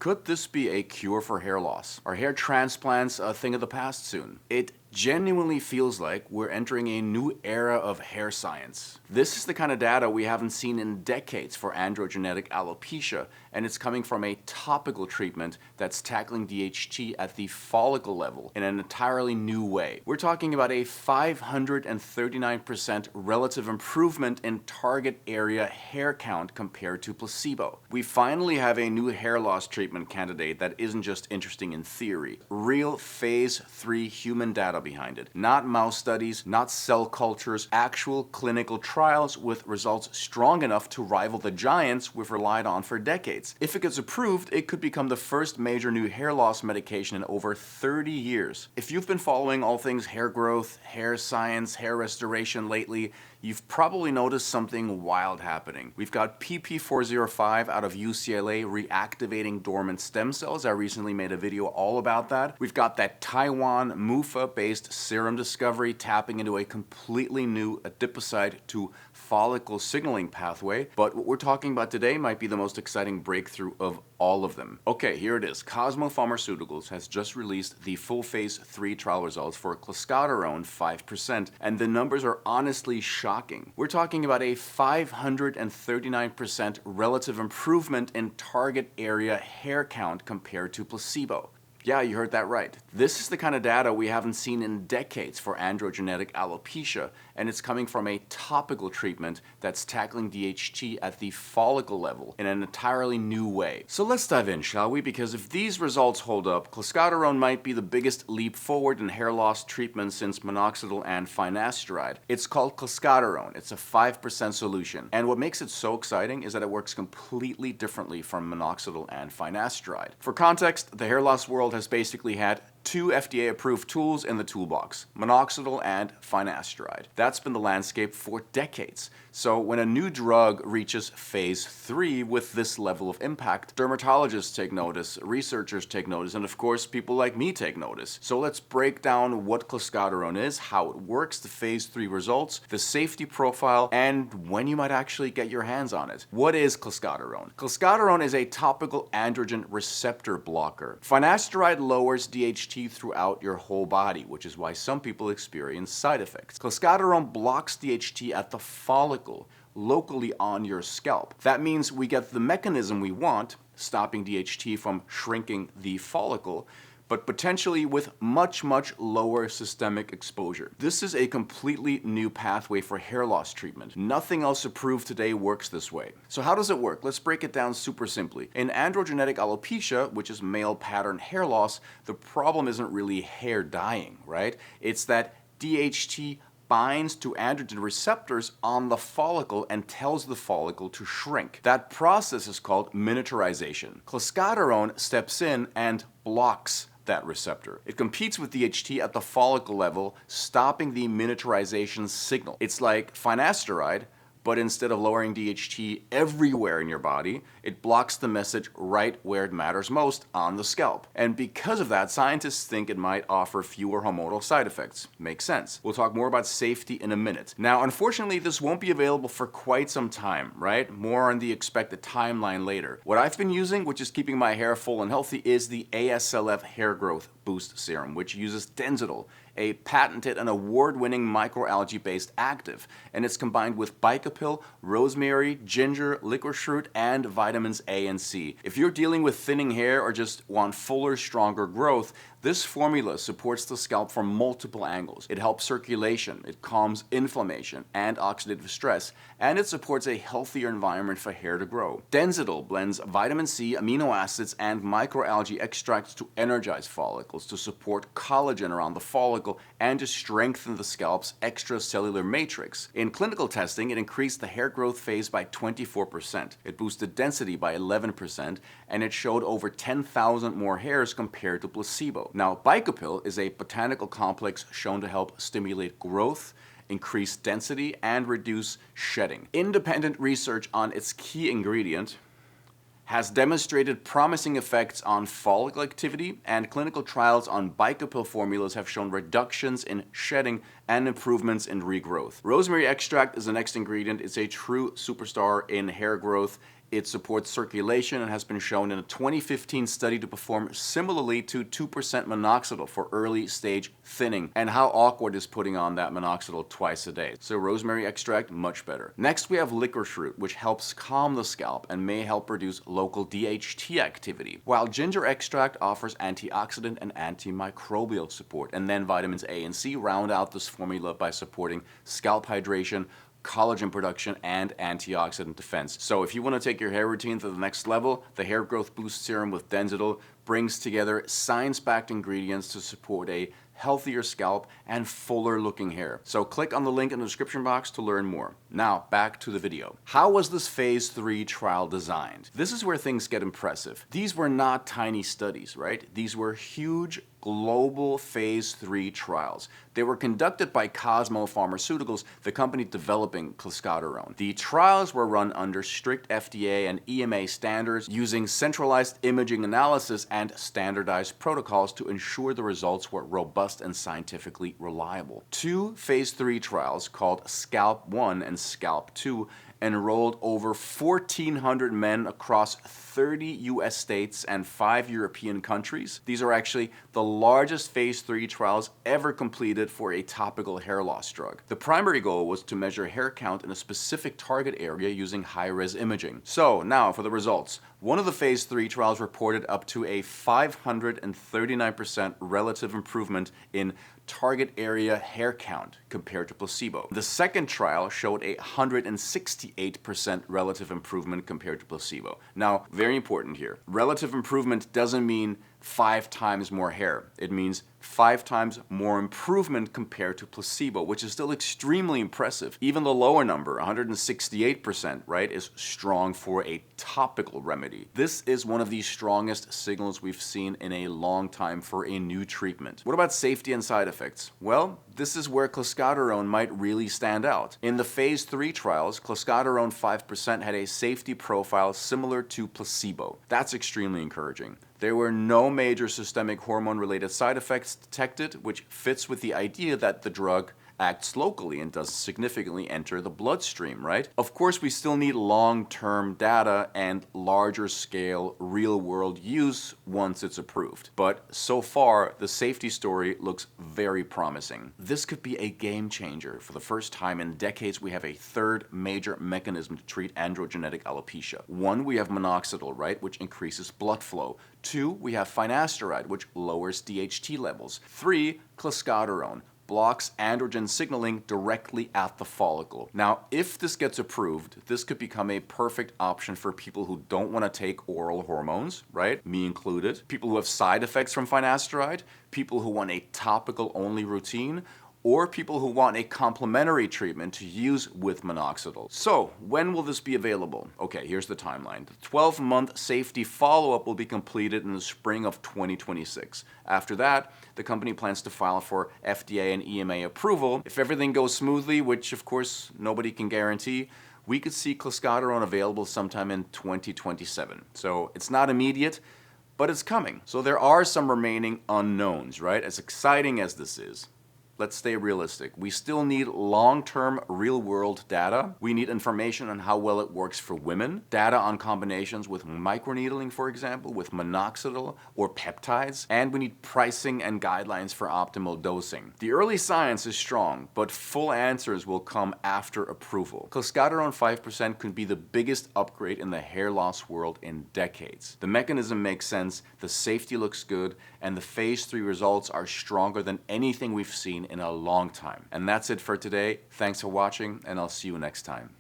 Could this be a cure for hair loss? Are hair transplants a thing of the past soon? It genuinely feels like we're entering a new era of hair science. This is the kind of data we haven't seen in decades for androgenetic alopecia, and it's coming from a topical treatment that's tackling DHT at the follicle level in an entirely new way. We're talking about a 539% relative improvement in target area hair count compared to placebo. We finally have a new hair loss treatment candidate that isn't just interesting in theory. Real phase 3 human data behind it. Not mouse studies, not cell cultures, actual clinical trials with results strong enough to rival the giants we've relied on for decades. If it gets approved, it could become the first major new hair loss medication in over 30 years. If you've been following all things hair growth, hair science, hair restoration lately, you've probably noticed something wild happening. We've got PP405 out of UCLA reactivating dormant stem cells. I recently made a video all about that. We've got that Taiwan MUFA-based serum discovery tapping into a completely new adipocyte to follicle signaling pathway. But what we're talking about today might be the most exciting breakthrough of all of them. Okay, here it is. Cosmo Pharmaceuticals has just released the full phase 3 trial results for Clascoterone 5%, and the numbers are honestly shocking. We're talking about a 539% relative improvement in target area hair count compared to placebo. Yeah, you heard that right. This is the kind of data we haven't seen in decades for androgenetic alopecia, and it's coming from a topical treatment that's tackling DHT at the follicle level in an entirely new way. So let's dive in, shall we? Because if these results hold up, Clascoterone might be the biggest leap forward in hair loss treatment since minoxidil and finasteride. It's called Clascoterone. It's a 5% solution. And what makes it so exciting is that it works completely differently from minoxidil and finasteride. For context, the hair loss world has basically had two FDA-approved tools in the toolbox, minoxidil and finasteride. That's been the landscape for decades. So when a new drug reaches phase 3 with this level of impact, dermatologists take notice, researchers take notice, and of course people like me take notice. So let's break down what Clascoterone is, how it works, the phase 3 results, the safety profile, and when you might actually get your hands on it. What is Clascoterone? Clascoterone is a topical androgen receptor blocker. Finasteride lowers DHT throughout your whole body, which is why some people experience side effects. Clascoterone blocks DHT at the follicle, locally on your scalp. That means we get the mechanism we want, stopping DHT from shrinking the follicle, but potentially with much lower systemic exposure. This is a completely new pathway for hair loss treatment. Nothing else approved today works this way. So how does it work? Let's break it down super simply. In androgenetic alopecia, which is male pattern hair loss, the problem isn't really hair dying, right? It's that DHT binds to androgen receptors on the follicle and tells the follicle to shrink. That process is called miniaturization. Clascoterone steps in and blocks that receptor. It competes with DHT at the follicle level, stopping the miniaturization signal. It's like finasteride, but instead of lowering DHT everywhere in your body, it blocks the message right where it matters most, on the scalp. And because of that, scientists think it might offer fewer hormonal side effects. Makes sense. We'll talk more about safety in a minute. Now, unfortunately, this won't be available for quite some time, right? More on the expected timeline later. What I've been using, which is keeping my hair full and healthy, is the ASLF Hair Growth Boost Serum, which uses Denzidol, a patented and award-winning microalgae-based active, and it's combined with Bicapil, rosemary, ginger, licorice root, and vitamins A and C. If you're dealing with thinning hair or just want fuller, stronger growth, this formula supports the scalp from multiple angles. It helps circulation, it calms inflammation and oxidative stress, and it supports a healthier environment for hair to grow. Denzidol blends vitamin C, amino acids, and microalgae extracts to energize follicles, to support collagen around the follicle, and to strengthen the scalp's extracellular matrix. In clinical testing, it increased the hair growth phase by 24%. It boosted density by 11%, and it showed over 10,000 more hairs compared to placebo. Now, Bicapil is a botanical complex shown to help stimulate growth, increase density, and reduce shedding. Independent research on its key ingredient has demonstrated promising effects on follicle activity, and clinical trials on Bicapil formulas have shown reductions in shedding and improvements in regrowth. Rosemary extract is the next ingredient. It's a true superstar in hair growth. It supports circulation and has been shown in a 2015 study to perform similarly to 2% minoxidil for early stage thinning. And how awkward is putting on that minoxidil twice a day? So rosemary extract, much better. Next we have licorice root, which helps calm the scalp and may help reduce local DHT activity, while ginger extract offers antioxidant and antimicrobial support. And then vitamins A and C round out this formula by supporting scalp hydration, collagen production, and antioxidant defense. So if you want to take your hair routine to the next level, the Hair Growth Boost Serum with Densidol brings together science-backed ingredients to support a healthier scalp and fuller looking hair. So click on the link in the description box to learn more. Now back to the video. How was this phase 3 trial designed? This is where things get impressive. These were not tiny studies, right? These were huge global phase 3 trials. They were conducted by Cosmo Pharmaceuticals, the company developing Clascoterone. The trials were run under strict FDA and EMA standards, using centralized imaging analysis and standardized protocols to ensure the results were robust and scientifically reliable. 2 phase 3 trials called Scalp 1 and Scalp 2 enrolled over 1,400 men across 30 US states and 5 European countries. These are actually the largest phase 3 trials ever completed for a topical hair loss drug. The primary goal was to measure hair count in a specific target area using high-res imaging. So now for the results. One of the phase 3 trials reported up to a 539% relative improvement in target area hair count compared to placebo. The second trial showed a 168% relative improvement compared to placebo. Now, very important here. Relative improvement doesn't mean 5 times more hair. It means 5 times more improvement compared to placebo, which is still extremely impressive. Even the lower number, 168%, right, is strong for a topical remedy. This is one of the strongest signals we've seen in a long time for a new treatment. What about safety and side effects? Well, this is where Clascoterone might really stand out. In the phase 3 trials, Clascoterone 5% had a safety profile similar to placebo. That's extremely encouraging. There were no major systemic hormone-related side effects detected, which fits with the idea that the drug acts locally and does significantly enter the bloodstream, right? Of course, we still need long-term data and larger scale real-world use once it's approved. But so far, the safety story looks very promising. This could be a game changer. For the first time in decades, we have a third major mechanism to treat androgenetic alopecia. 1, we have minoxidil, right, which increases blood flow. 2, we have finasteride, which lowers DHT levels. 3, Clascoterone blocks androgen signaling directly at the follicle. Now, if this gets approved, this could become a perfect option for people who don't want to take oral hormones, right? Me included. People who have side effects from finasteride, people who want a topical only routine, or people who want a complementary treatment to use with minoxidil. So, when will this be available? Okay, here's the timeline. The 12-month safety follow-up will be completed in the spring of 2026. After that, the company plans to file for FDA and EMA approval. If everything goes smoothly, which of course nobody can guarantee, we could see Clascoterone available sometime in 2027. So it's not immediate, but it's coming. So there are some remaining unknowns, right? As exciting as this is, let's stay realistic. We still need long-term real-world data. We need information on how well it works for women, data on combinations with microneedling, for example, with minoxidil or peptides, and we need pricing and guidelines for optimal dosing. The early science is strong, but full answers will come after approval. Clascoterone 5% could be the biggest upgrade in the hair loss world in decades. The mechanism makes sense, the safety looks good, and the phase 3 results are stronger than anything we've seen in a long time. And that's it for today. Thanks for watching, and I'll see you next time.